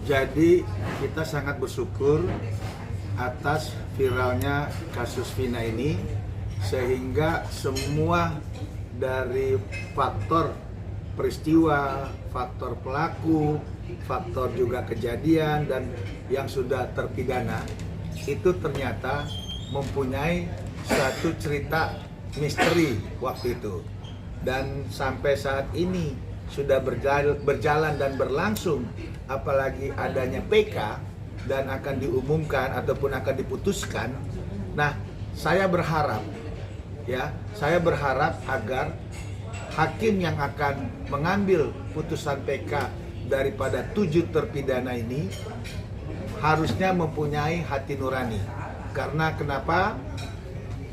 Jadi kita sangat bersyukur atas viralnya kasus Vina ini, sehingga semua dari faktor peristiwa, faktor pelaku, faktor juga kejadian dan yang sudah terpidana itu ternyata mempunyai satu cerita misteri waktu itu. Dan sampai saat ini sudah berjalan dan berlangsung, apalagi adanya PK dan akan diumumkan ataupun akan diputuskan. Nah, saya berharap agar hakim yang akan mengambil putusan PK daripada 7 terpidana ini harusnya mempunyai hati nurani. Karena kenapa?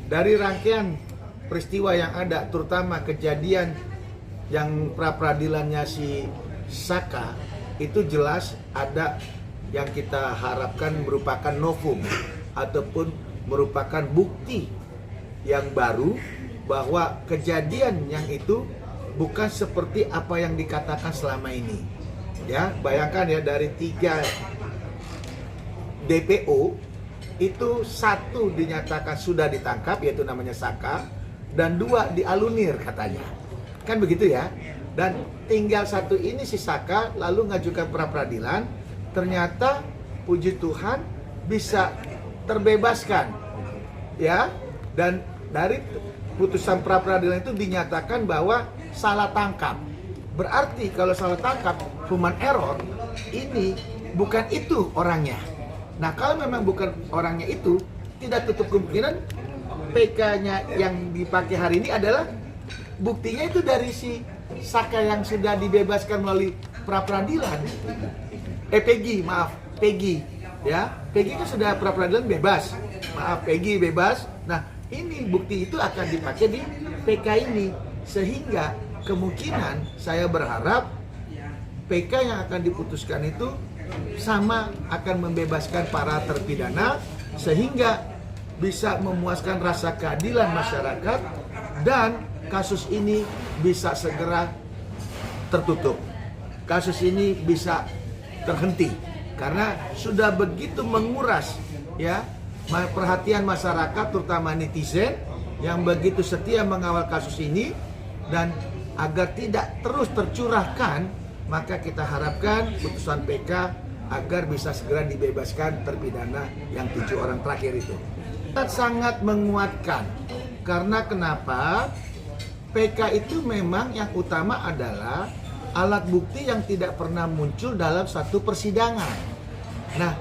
Dari rangkaian peristiwa yang ada, terutama kejadian yang pra-peradilannya si Saka, itu jelas ada yang kita harapkan merupakan novum ataupun merupakan bukti yang baru bahwa kejadian yang itu bukan seperti apa yang dikatakan selama ini. Ya, bayangkan ya, dari 3 DPO itu 1 dinyatakan sudah ditangkap, yaitu namanya Saka, dan 2 dialunir katanya. Kan begitu ya. Dan tinggal 1 ini si Saka lalu ngajukan pra-peradilan, ternyata puji Tuhan bisa terbebaskan. Ya. Dan dari putusan pra-peradilan itu dinyatakan bahwa salah tangkap. Berarti kalau salah tangkap, human error, ini bukan itu orangnya. Nah, kalau memang bukan orangnya itu, tidak tutup kemungkinan PK-nya yang dipakai hari ini adalah buktinya itu dari si Saka yang sudah dibebaskan melalui pra-peradilan. Peggy. Ya, Peggy itu sudah pra-peradilan bebas. Peggy bebas. Nah, ini bukti itu akan dipakai di PK ini. Sehingga kemungkinan saya berharap PK yang akan diputuskan itu sama akan membebaskan para terpidana, sehingga bisa memuaskan rasa keadilan masyarakat dan kasus ini bisa segera tertutup. Kasus ini bisa terhenti karena sudah begitu menguras ya perhatian masyarakat, terutama netizen yang begitu setia mengawal kasus ini. Dan agar tidak terus tercurahkan, maka kita harapkan putusan PK agar bisa segera dibebaskan terpidana yang 7 orang terakhir itu. Sangat menguatkan. Karena kenapa? PK itu memang yang utama adalah alat bukti yang tidak pernah muncul dalam satu persidangan. Nah,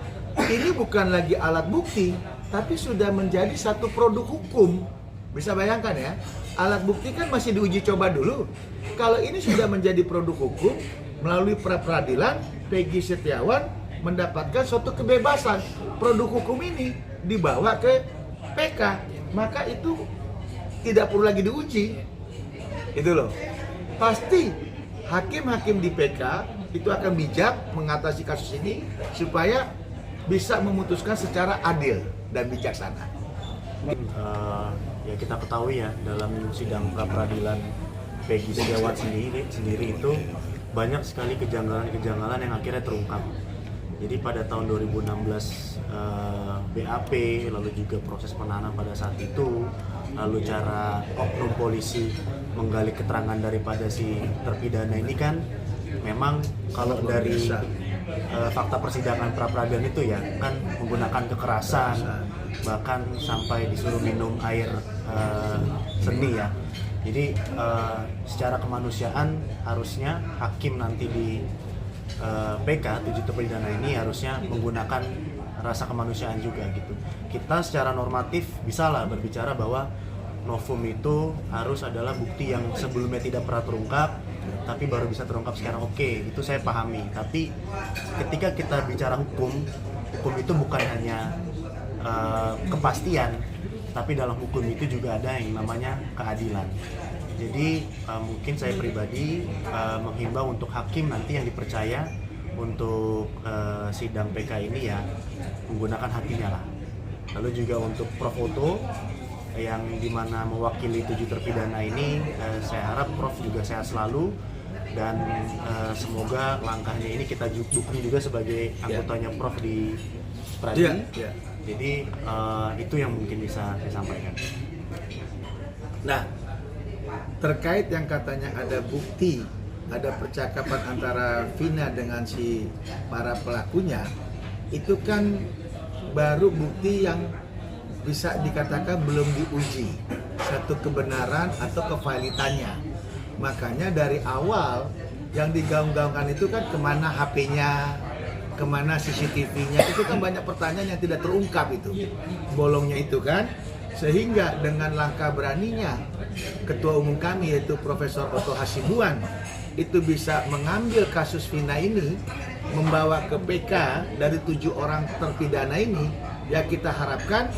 ini bukan lagi alat bukti, tapi sudah menjadi satu produk hukum. Bisa bayangkan ya, alat bukti kan masih diuji coba dulu. Kalau ini sudah menjadi produk hukum, melalui pra-peradilan, Peggy Setiawan mendapatkan suatu kebebasan. Produk hukum ini dibawa ke PK, maka itu tidak perlu lagi diuji. Itu loh. Pasti hakim-hakim di PK itu akan bijak mengatasi kasus ini supaya bisa memutuskan secara adil dan bijaksana. Ya kita ketahui ya, dalam sidang pra-peradilan Peggy Setiawan sendiri itu banyak sekali kejanggalan yang akhirnya terungkap. Jadi pada tahun 2016 BAP, lalu juga proses penahanan pada saat itu, lalu cara oknum polisi menggali keterangan daripada si terpidana ini kan memang kalau dari fakta persidangan pra-peradilan itu ya kan menggunakan kekerasan, bahkan sampai disuruh minum air seni ya. Jadi secara kemanusiaan harusnya hakim nanti di PK 7 terpidana ini harusnya menggunakan rasa kemanusiaan juga gitu. Kita secara normatif bisalah berbicara bahwa novum itu harus adalah bukti yang sebelumnya tidak pernah terungkap tapi baru bisa terungkap sekarang. Oke, itu saya pahami. Tapi ketika kita bicara hukum itu bukan hanya kepastian, tapi dalam hukum itu juga ada yang namanya keadilan. Jadi mungkin saya pribadi menghimbau untuk hakim nanti yang dipercaya untuk sidang PK ini ya menggunakan hatinya lah. Lalu juga untuk Prof Oto yang dimana mewakili 7 terpidana ini, saya harap Prof juga sehat selalu dan semoga langkahnya ini kita dukung juga sebagai anggotanya Prof di Pradi. Iya. Jadi itu yang mungkin bisa disampaikan. Nah, terkait yang katanya ada bukti, ada percakapan antara Vina dengan si para pelakunya, itu kan baru bukti yang bisa dikatakan belum diuji satu kebenaran atau kevalitannya. Makanya dari awal yang digaung-gaungkan itu kan kemana HP-nya, kemana CCTV-nya, itu kan banyak pertanyaan yang tidak terungkap itu, bolongnya itu kan. Sehingga dengan langkah beraninya Ketua Umum kami yaitu Profesor Otto Hasibuan itu bisa mengambil kasus Vina ini, membawa ke PK dari 7 orang terpidana ini, ya kita harapkan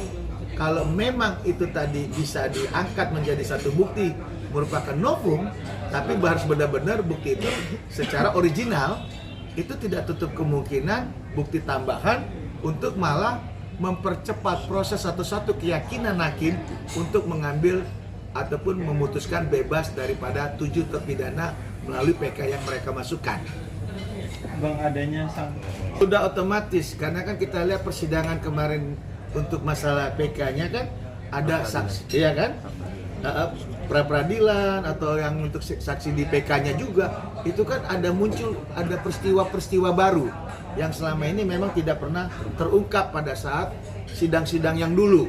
kalau memang itu tadi bisa diangkat menjadi satu bukti merupakan novum, tapi harus benar-benar bukti itu secara original, itu tidak tutup kemungkinan bukti tambahan untuk malah mempercepat proses satu-satu keyakinan hakim untuk mengambil ataupun memutuskan bebas daripada 7 terpidana melalui PK yang mereka masukkan. Bang, adanya Sudah otomatis, karena kan kita lihat persidangan kemarin untuk masalah PK-nya kan ada saksi, ya kan? Pra-peradilan atau yang untuk saksi di PK-nya juga, itu kan ada muncul, ada peristiwa-peristiwa baru yang selama ini memang tidak pernah terungkap pada saat sidang-sidang yang dulu.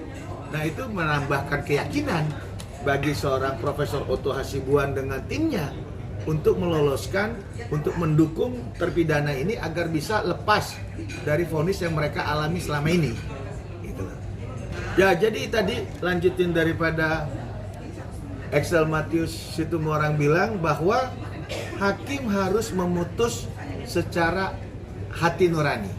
Nah, itu menambahkan keyakinan bagi seorang Profesor Otto Hasibuan dengan timnya untuk meloloskan, untuk mendukung terpidana ini agar bisa lepas dari vonis yang mereka alami selama ini. Gitu. Ya, jadi tadi lanjutin daripada Excel Matius Situmorang bilang bahwa hakim harus memutus secara hati nurani.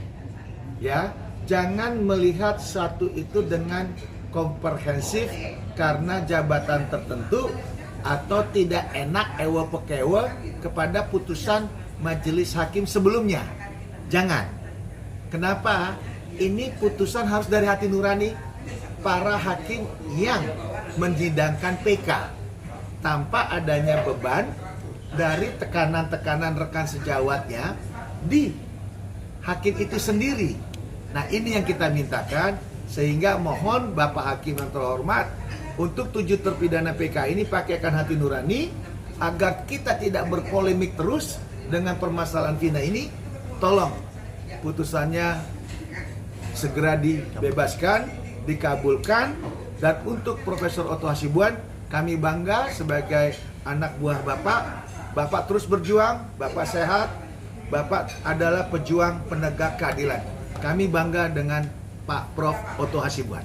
Ya, jangan melihat satu itu dengan komprehensif karena jabatan tertentu atau tidak enak ewa pekewa kepada putusan majelis hakim sebelumnya. Jangan. Kenapa? Ini putusan harus dari hati nurani para hakim yang menyidangkan PK tanpa adanya beban dari tekanan-tekanan rekan sejawatnya di hakim itu sendiri. Nah, ini yang kita mintakan, sehingga mohon Bapak Hakim yang terhormat untuk 7 terpidana PK ini pakaikan hati nurani agar kita tidak berpolemik terus dengan permasalahan Vina ini. Tolong putusannya segera dibebaskan, dikabulkan. Dan untuk Profesor Otto Hasibuan, kami bangga sebagai anak buah Bapak. Bapak terus berjuang, Bapak sehat, Bapak adalah pejuang penegak keadilan. Kami bangga dengan Pak Prof. Otto Hasibuan.